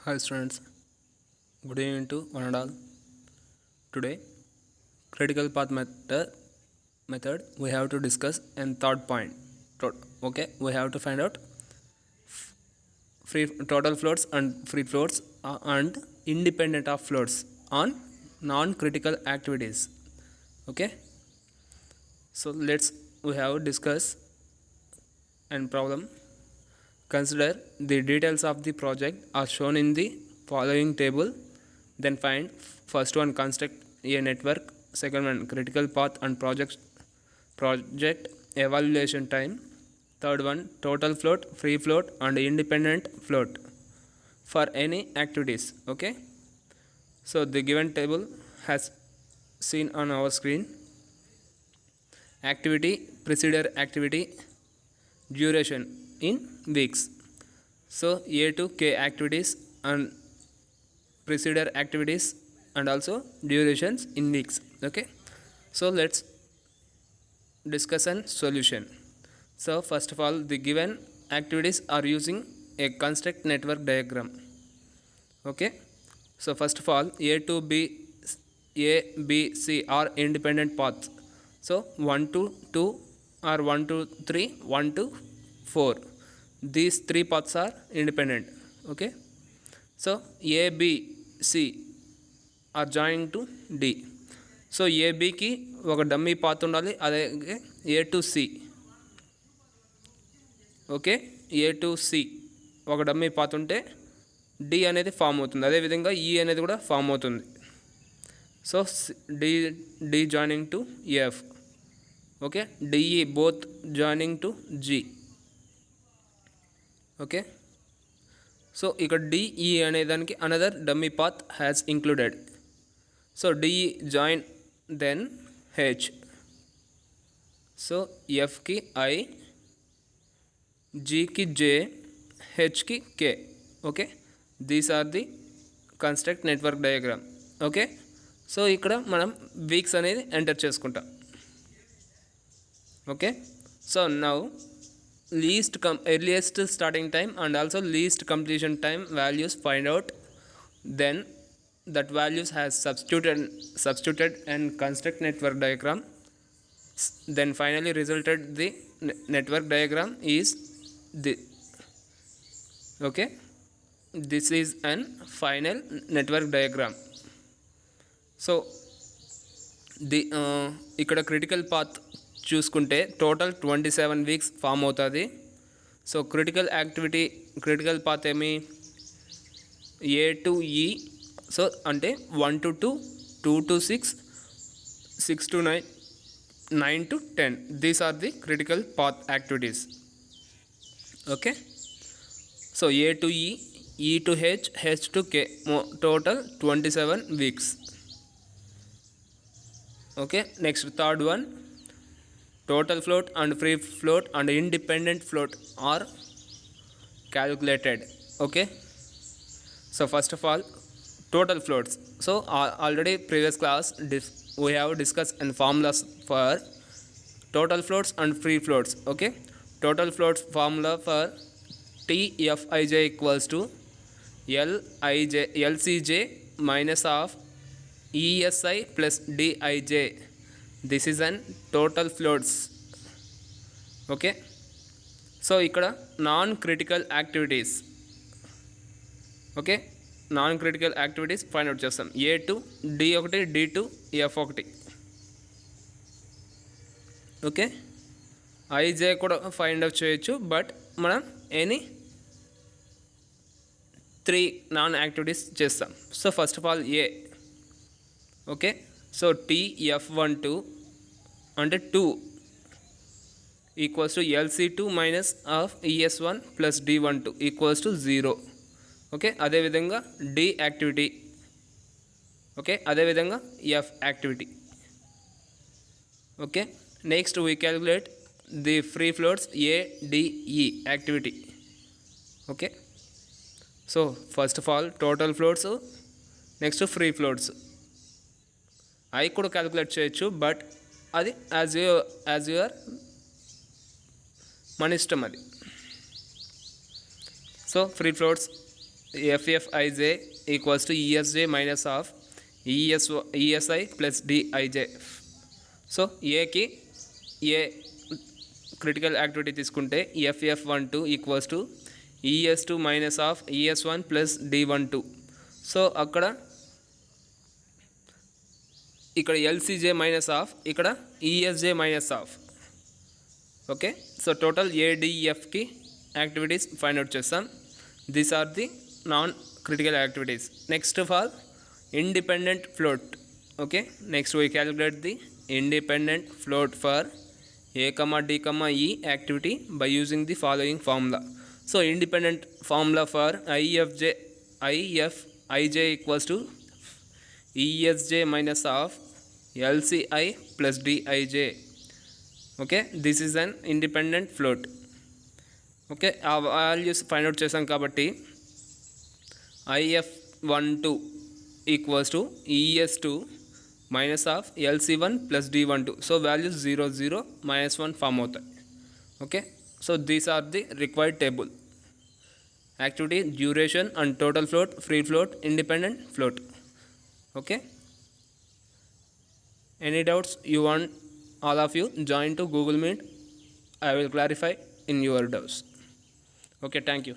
Hi students, good evening to one and all. Today, critical path method we have to discuss and third point. Okay, we have to find out free total floats and free floats and independent of floats on non-critical activities. Okay, so we have discuss and problem. Consider the details of the project are shown in the following table. Then find first one construct a network, second one critical path and project evaluation time, third one total float, free float and independent float for any activities. Okay, so the given table has seen on our screen. Activity, procedure activity, duration in weeks. So A to K activities and procedure activities and also durations in weeks. Okay, so let's discuss and solution. So first of all, the given activities are using a construct network diagram. Okay, so first of all, A B C are independent paths. So 1 to 2 or 1 to 3, 1 to 4, these three paths are independent. Okay, so A B C are joining to D. So ఏబికి ఒక dummy path ఉండాలి, అదే A to C. Okay, A to C ఒక dummy path ఉంటే D అనేది form అవుతుంది, అదేవిధంగా E అనేది కూడా ఫామ్ అవుతుంది. So D D joining to F. Okay, DE both joining to G. Okay, so ఇక్కడ డిఈ అనే దానికి another dummy path has included. So DE join then H. So F की I, G की J, H की K. Okay, these are the construct network diagram. Okay, so ఇక్కడ మనం weeks అనేది enter చేసుకుంటాం. Okay, so now earliest starting time and also least completion time values find out. Then that values has substituted and construct network diagram. Then finally resulted the network diagram is the. Okay, this is an final network diagram. So the ఇక్కడ critical path చూసుకుంటే total 27 weeks form అవుతుంది. So critical path ఏమి A to ఈ. So అంటే 1 to 2, 2 to 6, 6 to 9, 9 to 10. These are the critical path activities. Okay, so A to E, E to H, H to K, total 27 weeks. Okay, next third one, total float and free float and independent float are calculated. Okay, so first of all, total floats. So already previous class we have discussed and formulas for total floats and free floats. Okay, total floats formula for TFIJ equals to LCJ minus of ESI plus DIJ. This is an total floats. Okay, so ikkada non critical activities. Okay, non critical activities find out చేస్తాం. A to D ఒకటి, D to F ఒకటి. Okay, IJ కూడా find out చేయొచ్చు, but మనం any 3 non activities చేస్తాం. So first of all A. Okay, so TF12 అంటే 2 equals to LC2 minus of ES1 plus D12 equals to 0. Okay, అదేవిధంగా D activity. Okay, అదేవిధంగా F activity. Okay, next we calculate the free floats ADE activity. Okay, so first of all total floats, next free floats. అవి కూడా calculate చేయొచ్చు, but అది as your మన ఇష్టం అది. So free floats FFIJ equals to ESJ minus of ESI plus DIJ. So ఏకి a critical activity తీసుకుంటే FF12 equals to ES2 minus of ES1 plus D12. So ఇక్కడ LCJ మైనస్ ఆఫ్ ఇక్కడ ESJ minus of. Okay, so total ADFకి activities find out చేస్తాం. These are the non critical activities. Next of all, independent float. Okay, next we calculate the independent float for a comma d comma e activity by using the following formula. So independent formula for IFIJ equals to ESJ minus of LCI plus DIJ. Okay, this is an independent float. Okay, ఆ values find out చేసాం కాబట్టి IF12 equals to ES2 minus of LC1 plus D12. So values 0 0 minus 1 form అవుతాయి. Okay, so these are the required table: activity, duration and total float, free float, independent float. Okay, any doubts you want, all of you join to Google Meet. I will clarify in your doubts. Okay, thank you.